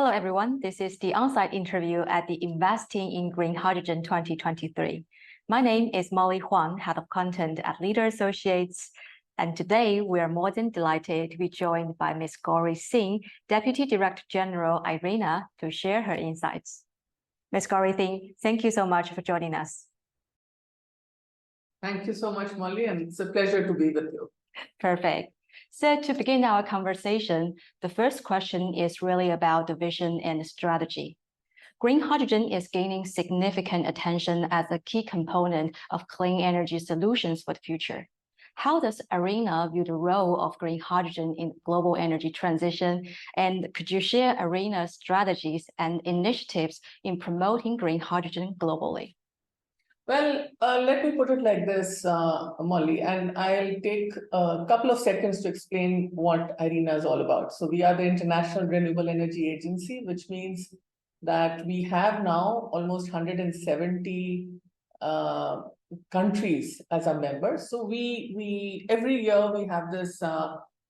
Hello, everyone. This is the on-site interview at the Investing in Green Hydrogen 2023. My name is Molly Huang, Head of Content at Leader Associates. And today we are more than delighted to be joined by Ms. Gauri Singh, Deputy Director-General, IRENA, to share her insights. Ms. Gauri Singh, thank you so much for joining us. Thank you so much, Molly, and it's a pleasure to be with you. Perfect. So to begin our conversation, the first question is really about the vision and strategy. Green hydrogen is gaining significant attention as a key component of clean energy solutions for the future. How does IRENA view the role of green hydrogen in global energy transition? And could you share IRENA's strategies and initiatives in promoting green hydrogen globally? Well, let me put it like this, Molly, and I'll take a couple of seconds to explain what IRENA is all about. So we are the International Renewable Energy Agency, which means that we have now almost 170 countries as our members. So we every year we have this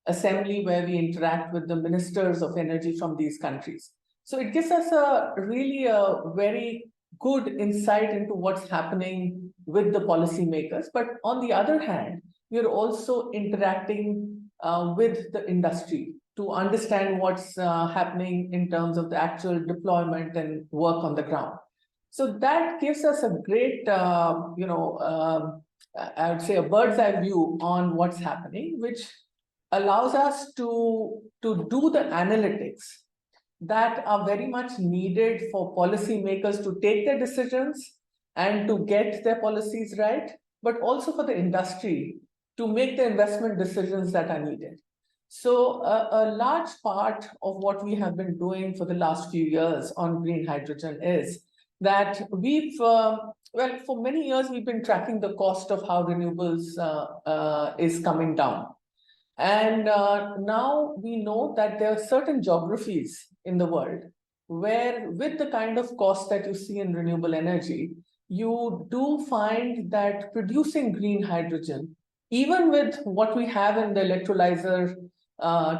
assembly where we interact with the ministers of energy from these countries. So it gives us a very good insight into what's happening with the policymakers. But on the other hand, we're also interacting with the industry to understand what's happening in terms of the actual deployment and work on the ground. So that gives us a great, I would say a bird's eye view on what's happening, which allows us to do the analytics that are very much needed for policymakers to take their decisions and to get their policies right, but also for the industry to make the investment decisions that are needed. So a large part of what we have been doing for the last few years on green hydrogen is that we've, for many years, we've been tracking the cost of how renewables is coming down. And now we know that there are certain geographies in the world where, with the kind of cost that you see in renewable energy, you do find that producing green hydrogen, even with what we have in the electrolyzer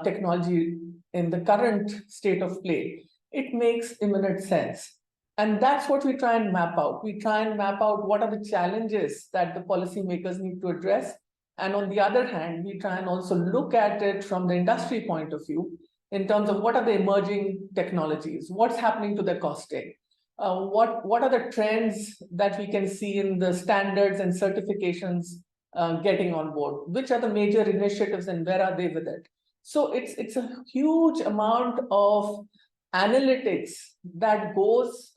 technology in the current state of play, it makes imminent sense. And that's what we try and map out. We try and map out what are the challenges that the policymakers need to address. And on the other hand, we try and also look at it from the industry point of view in terms of what are the emerging technologies, what's happening to the costing, what are the trends that we can see in the standards and certifications getting on board, which are the major initiatives and where are they with it. So it's a huge amount of analytics that goes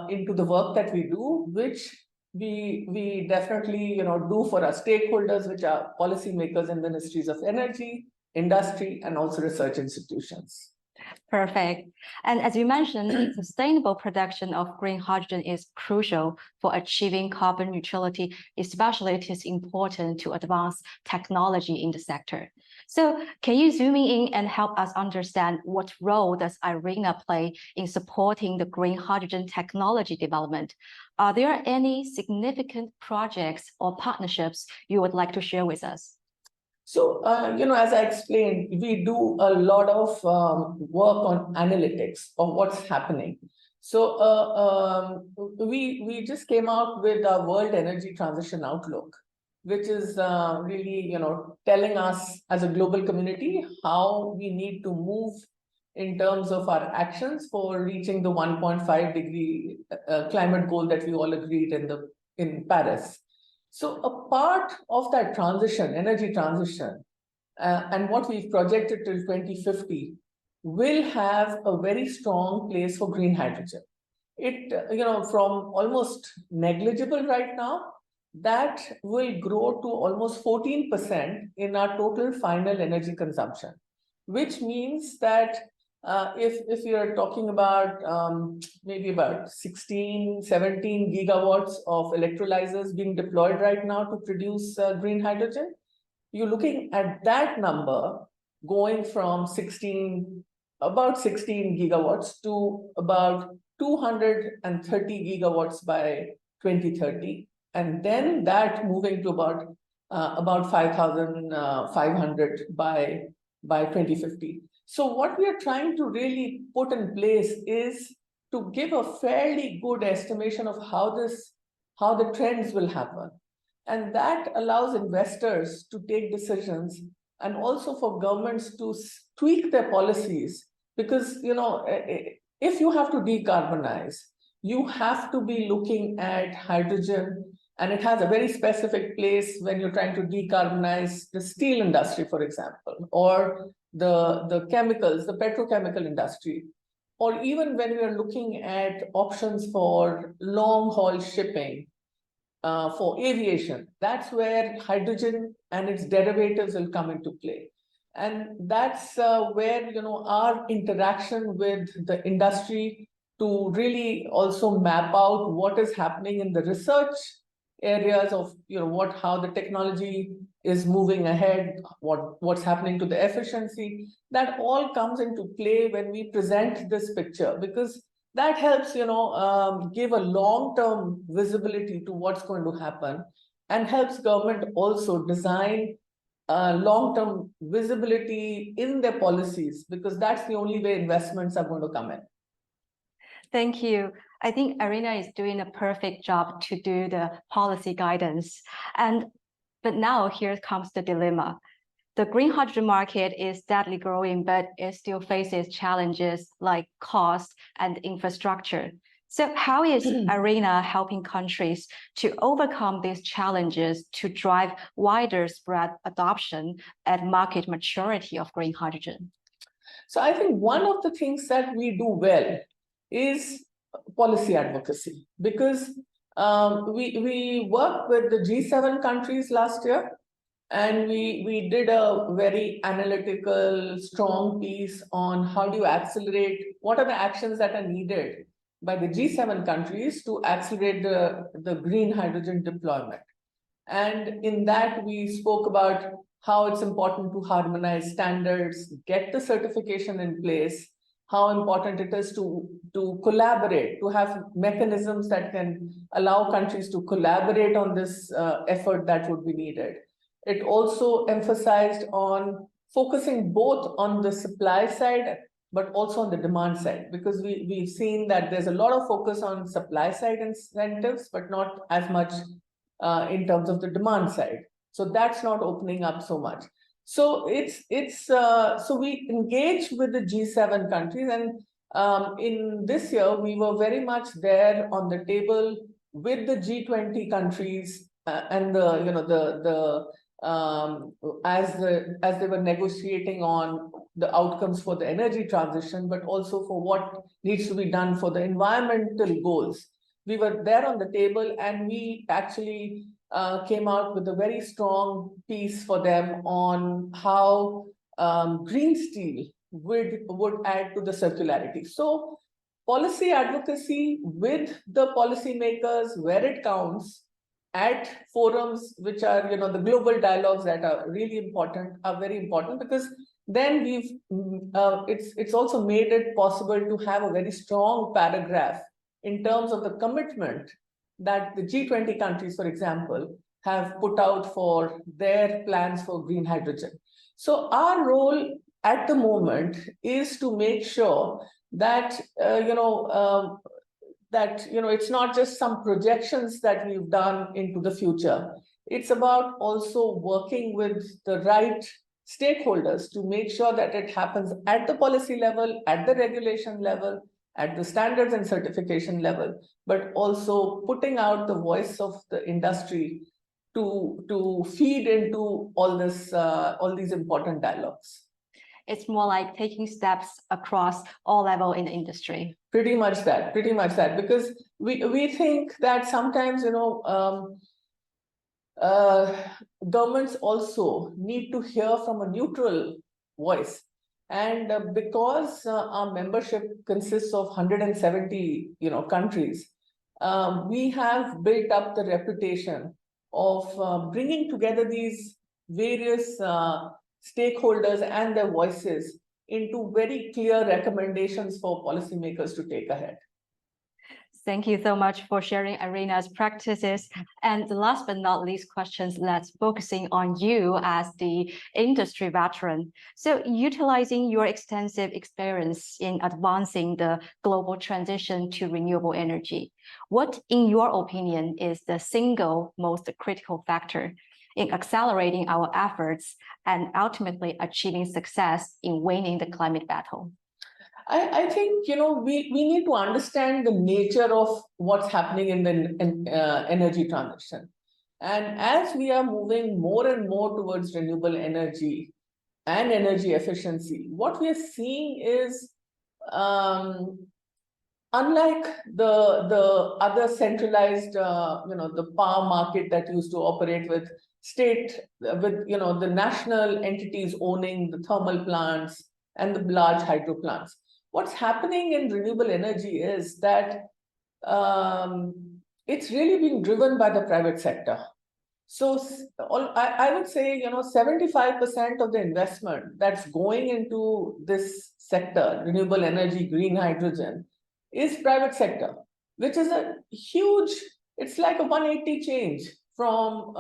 into the work that we do, which we definitely do for our stakeholders, which are policymakers and ministries of energy, industry, and also research institutions. Perfect. And as you mentioned, sustainable production of green hydrogen is crucial for achieving carbon neutrality, especially it is important to advance technology in the sector. So can you zoom in and help us understand what role does IRENA play in supporting the green hydrogen technology development? Are there any significant projects or partnerships you would like to share with us? So, as I explained, we do a lot of work on analytics of what's happening. So we just came out with our World Energy Transition Outlook, which is really, telling us as a global community how we need to move in terms of our actions for reaching the 1.5 degree climate goal that we all agreed in Paris. So a part of that transition, energy transition, and what we've projected till 2050 will have a very strong place for green hydrogen. It, from almost negligible right now, that will grow to almost 14% in our total final energy consumption, which means that if you're talking about maybe about 16, 17 gigawatts of electrolyzers being deployed right now to produce green hydrogen, you're looking at that number going from about 16 gigawatts to about 230 gigawatts by 2030, and then that moving to about 5,500 by 2050. So what we are trying to really put in place is to give a fairly good estimation of how the trends will happen. And that allows investors to take decisions and also for governments to tweak their policies. Because, if you have to decarbonize, you have to be looking at hydrogen, and it has a very specific place when you're trying to decarbonize the steel industry, for example, or the chemicals, the petrochemical industry, or even when we are looking at options for long haul shipping, for aviation, that's where hydrogen and its derivatives will come into play. And that's where, our interaction with the industry to really also map out what is happening in the research areas of, how the technology is moving ahead, what's happening to the efficiency, that all comes into play when we present this picture, because that helps, give a long-term visibility to what's going to happen, and helps government also design long-term visibility in their policies, because that's the only way investments are going to come in. Thank you. I think IRENA is doing a perfect job to do the policy guidance. But now here comes the dilemma. The green hydrogen market is steadily growing, but it still faces challenges like cost and infrastructure. So how is IRENA helping countries to overcome these challenges to drive wider spread adoption and market maturity of green hydrogen? So I think one of the things that we do well is policy advocacy, because we worked with the G7 countries last year, and we did a very analytical, strong piece on how do you accelerate, what are the actions that are needed by the G7 countries to accelerate the green hydrogen deployment. And in that, we spoke about how it's important to harmonize standards, get the certification in place, how important it is to collaborate, to have mechanisms that can allow countries to collaborate on this effort that would be needed. It also emphasized on focusing both on the supply side, but also on the demand side, because we've seen that there's a lot of focus on supply side incentives, but not as much in terms of the demand side. So that's not opening up so much. So so we engage with the G7 countries, and in this year we were very much there on the table with the G20 countries, and as they were negotiating on the outcomes for the energy transition, but also for what needs to be done for the environmental goals. We were there on the table, and we actually came out with a very strong piece for them on how green steel would add to the circularity. So policy advocacy with the policymakers where it counts, at forums which are, the global dialogues that are really important, are very important, because then it's also made it possible to have a very strong paragraph in terms of the commitment that the G20 countries, for example, have put out for their plans for green hydrogen. So our role at the moment is to make sure that, it's not just some projections that we've done into the future. It's about also working with the right stakeholders to make sure that it happens at the policy level, at the regulation level, at the standards and certification level, but also putting out the voice of the industry to feed into all these important dialogues. It's more like taking steps across all levels in the industry. Pretty much that, because we think that sometimes, governments also need to hear from a neutral voice. And because our membership consists of 170, countries, we have built up the reputation of bringing together these various stakeholders and their voices into very clear recommendations for policymakers to take ahead. Thank you so much for sharing IRENA's practices. And last but not least questions, let's focusing on you as the industry veteran. So utilizing your extensive experience in advancing the global transition to renewable energy, what, in your opinion, is the single most critical factor in accelerating our efforts and ultimately achieving success in winning the climate battle? I think, we need to understand the nature of what's happening in the energy transition. And as we are moving more and more towards renewable energy and energy efficiency, what we are seeing is, unlike the other centralized, the power market that used to operate with the national entities owning the thermal plants and the large hydro plants. What's happening in renewable energy is that it's really being driven by the private sector. So I would say, 75% of the investment that's going into this sector, renewable energy, green hydrogen, is private sector, which is a huge, it's like a 180 change from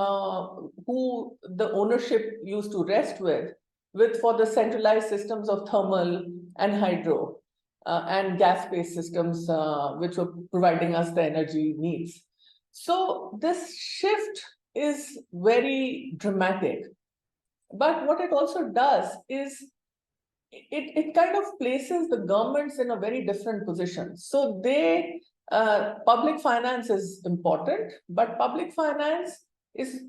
who the ownership used to rest with for the centralized systems of thermal and hydro and gas-based systems, which were providing us the energy needs. So this shift is very dramatic. But what it also does is it kind of places the governments in a very different position. So public finance is important, but public finance is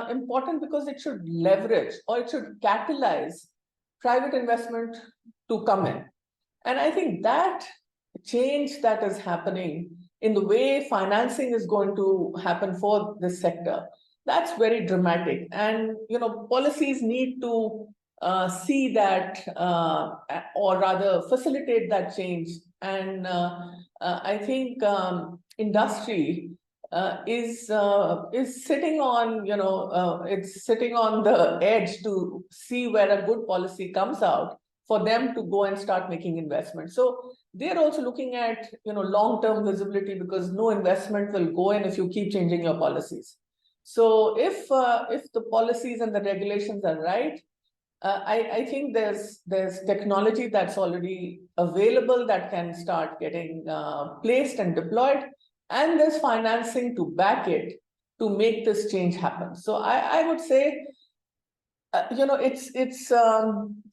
important because it should leverage or it should catalyze private investment to come in. And I think that change that is happening in the way financing is going to happen for this sector, that's very dramatic. And, policies need to see that, or rather facilitate that change. And I think industry is sitting on, it's sitting on the edge to see where a good policy comes out for them to go and start making investments. So they're also looking at, long-term visibility, because no investment will go in if you keep changing your policies. So if the policies and the regulations are right, I think there's technology that's already available that can start getting placed and deployed, and there's financing to back it to make this change happen. So I would say,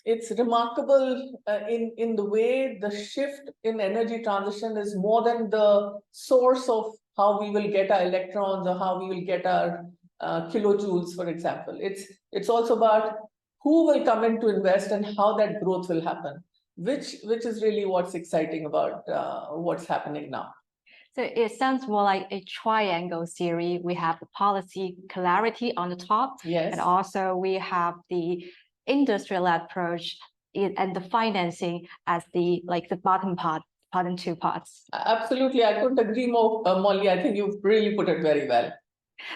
it's remarkable in the way the shift in energy transition is more than the source of how we will get our electrons or how we will get our kilojoules, for example. It's also about who will come in to invest and how that growth will happen, which is really what's exciting about what's happening now. So it sounds more like a triangle theory. We have the policy clarity on the top, yes, and also we have the industrial-led approach and the financing as the bottom two parts. Absolutely, I couldn't agree more, Molly. I think you've really put it very well.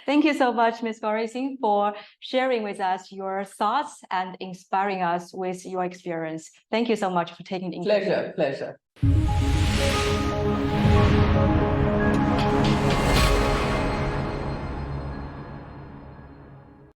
Thank you so much, Ms. Gauri Singh, for sharing with us your thoughts and inspiring us with your experience. Thank you so much for taking the interview. Pleasure.